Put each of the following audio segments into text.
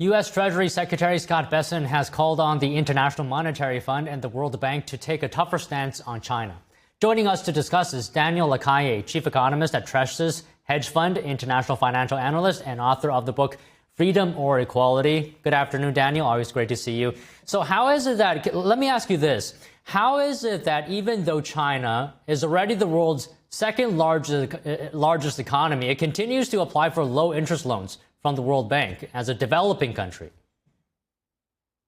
U.S. Treasury Secretary Scott Bessent has called on the International Monetary Fund and the World Bank to take a tougher stance on China. Joining us to discuss is Daniel Lacalle, Chief Economist at Tressis, Hedge Fund, international financial analyst, and author of the book Freedom or Equality. Good afternoon, Daniel. Always great to see you. So how is it that, let me ask you this, how is it that even though China is already the world's second largest economy, it continues to apply for low interest loans from the World Bank as a developing country?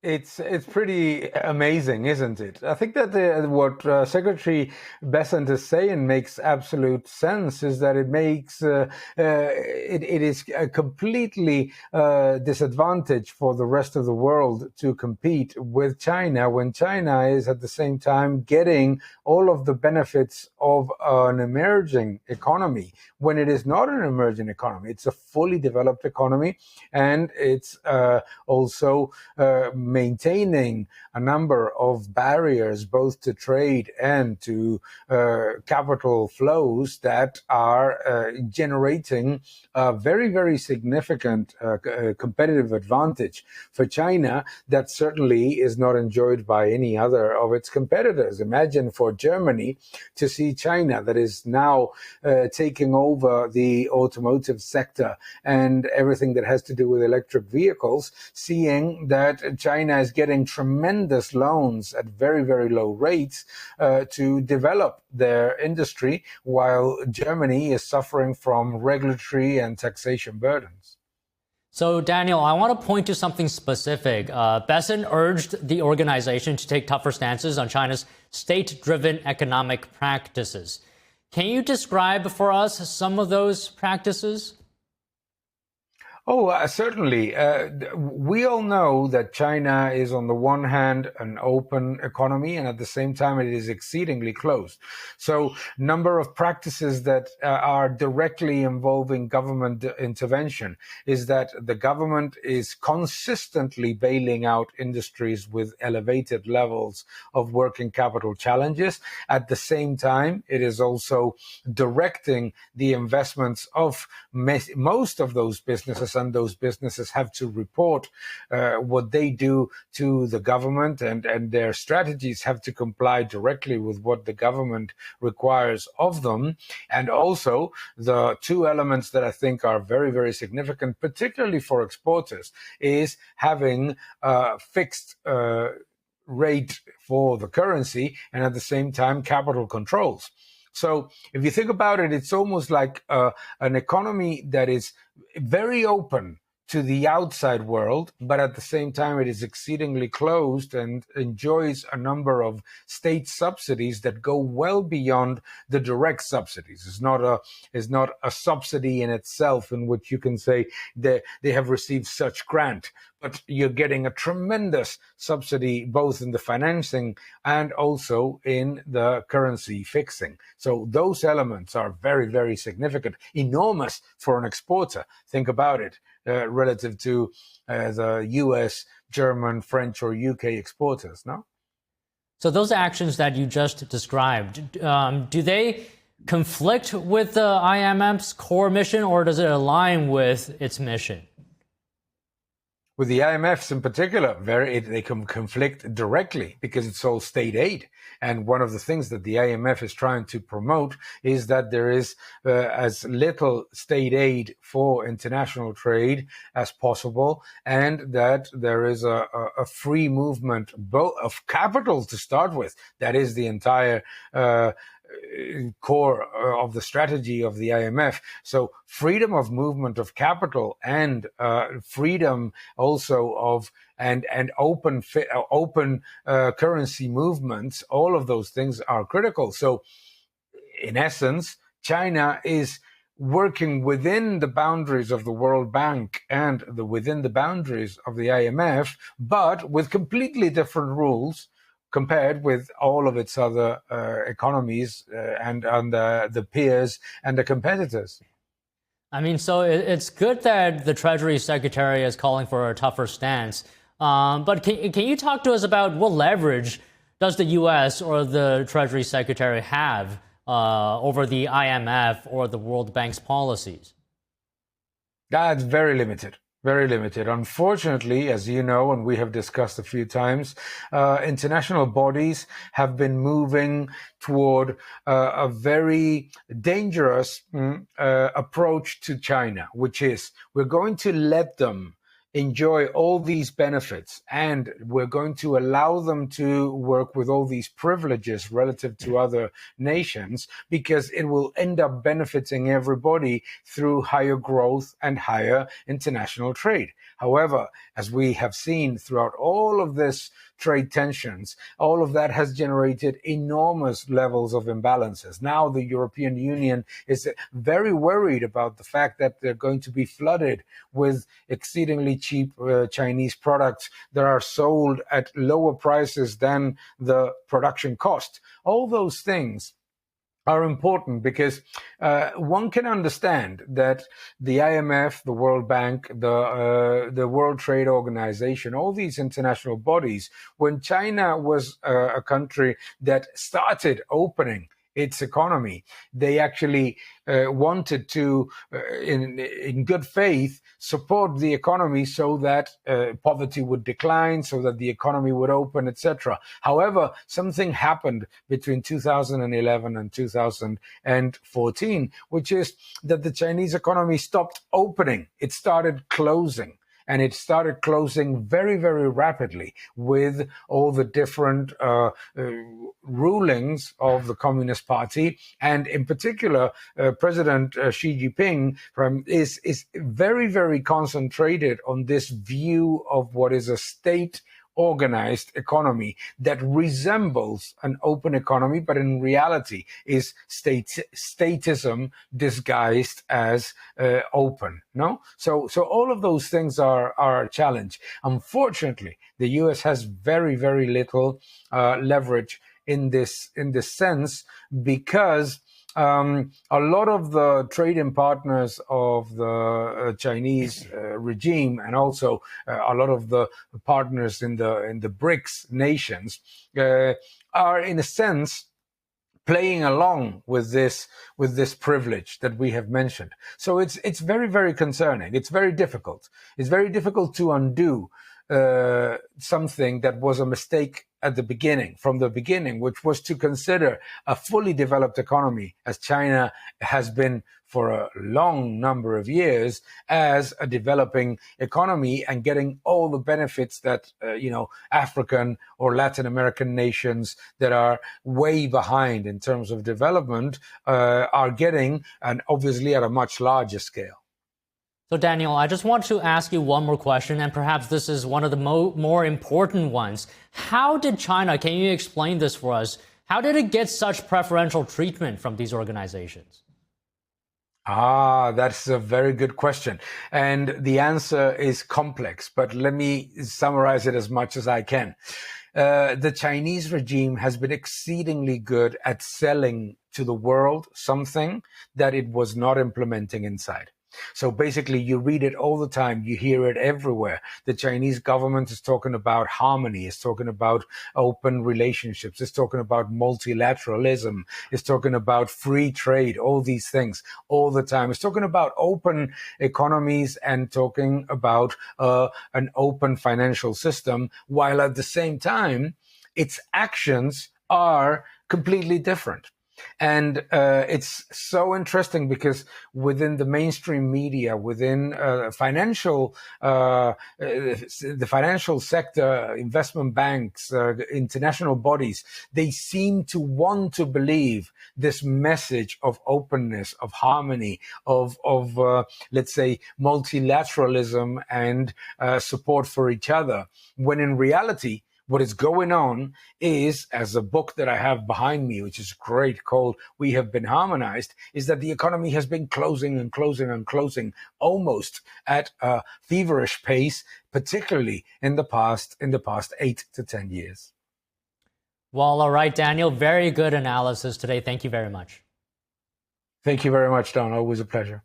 It's pretty amazing, isn't it? I think that what Secretary Bessent is saying makes absolute sense. Is that it makes it is a completely disadvantage for the rest of the world to compete with China when China is at the same time getting all of the benefits of an emerging economy. When it is not an emerging economy, it's a fully developed economy, and it's also maintaining a number of barriers both to trade and to capital flows that are generating a very, very significant competitive advantage for China that certainly is not enjoyed by any other of its competitors. Imagine for Germany to see China, that is now taking over the automotive sector and everything that has to do with electric vehicles, seeing that China is getting tremendous loans at very, very low rates to develop their industry, while Germany is suffering from regulatory and taxation burdens. So, Daniel, I want to point to something specific. Bessent urged the organization to take tougher stances on China's state-driven economic practices. Can you describe for us some of those practices? Oh, certainly. We all know that China is, on the one hand, an open economy, and at the same time, it is exceedingly closed. So, number of practices that are directly involving government intervention is that the government is consistently bailing out industries with elevated levels of working capital challenges. At the same time, it is also directing the investments of most of those businesses, and those businesses have to report what they do to the government, and their strategies have to comply directly with what the government requires of them. And also, the two elements that I think are very, very significant, particularly for exporters, is having a fixed rate for the currency and at the same time capital controls. So if you think about it, it's almost like an economy that is very open to the outside world, but at the same time it is exceedingly closed and enjoys a number of state subsidies that go well beyond the direct subsidies. It's not a subsidy in itself in which you can say they have received such grant, but you're getting a tremendous subsidy both in the financing and also in the currency fixing. So those elements are very, very significant, enormous for an exporter. Think about it. Relative to the US, German, French, or UK exporters, no? So those actions that you just described, do they conflict with the IMF's core mission, or does it align with its mission? With the IMFs in particular, they can conflict directly because it's all state aid. And one of the things that the IMF is trying to promote is that there is as little state aid for international trade as possible, and that there is a free movement of capital to start with. That is the entire core of the strategy of the IMF. So freedom of movement of capital and freedom also of and open currency movements, all of those things are critical. So in essence, China is working within the boundaries of the World Bank and within the boundaries of the IMF, but with completely different rules compared with all of its other economies and the peers and the competitors. I mean, so it's good that the Treasury Secretary is calling for a tougher stance. But can you talk to us about what leverage does the U.S. or the Treasury Secretary have over the IMF or the World Bank's policies? That's very limited. Very limited. Unfortunately, as you know, and we have discussed a few times, international bodies have been moving toward a very dangerous approach to China, which is we're going to let them enjoy all these benefits and we're going to allow them to work with all these privileges relative to other nations because it will end up benefiting everybody through higher growth and higher international trade. However, as we have seen throughout all of this trade tensions, all of that has generated enormous levels of imbalances. Now the European Union is very worried about the fact that they're going to be flooded with exceedingly cheap Chinese products that are sold at lower prices than the production cost. All those things are important because one can understand that the IMF, the World Bank, the World Trade Organization, all these international bodies, when China was a country that started opening its economy, they actually wanted to, in good faith, support the economy so that poverty would decline, so that the economy would open, etc. However, something happened between 2011 and 2014, which is that the Chinese economy stopped opening. It started closing. And it started closing very, very rapidly with all the different rulings of the Communist Party. And in particular, President Xi Jinping is very, very concentrated on this view of what is a state organized economy that resembles an open economy, but in reality is statism disguised as open. No, so all of those things are a challenge. Unfortunately, the U.S. has very, very little leverage in this sense because a lot of the trading partners of the Chinese regime, and also a lot of the partners in the BRICS nations, are in a sense playing along with this privilege that we have mentioned. So it's very, very concerning. It's very difficult. It's very difficult to undo something that was a mistake from the beginning, which was to consider a fully developed economy, as China has been for a long number of years, as a developing economy and getting all the benefits that, African or Latin American nations that are way behind in terms of development are getting, and obviously at a much larger scale. So, Daniel, I just want to ask you one more question, and perhaps this is one of the more important ones. How did China, can you explain this for us, how did it get such preferential treatment from these organizations? That's a very good question. And the answer is complex, but let me summarize it as much as I can. The Chinese regime has been exceedingly good at selling to the world something that it was not implementing inside. So basically, you read it all the time. You hear it everywhere. The Chinese government is talking about harmony. It's talking about open relationships. It's talking about multilateralism. It's talking about free trade, all these things all the time. It's talking about open economies and talking about an open financial system, while at the same time, its actions are completely different. And it's so interesting because within the mainstream media, within the financial sector, investment banks, international bodies, they seem to want to believe this message of openness, of harmony, of let's say, multilateralism and support for each other, when in reality, what is going on is, as a book that I have behind me, which is great, called We Have Been Harmonized, is that the economy has been closing and closing and closing almost at a feverish pace, particularly in the past 8 to 10 years. Well, all right, Daniel, very good analysis today. Thank you very much. Thank you very much, Don. Always a pleasure.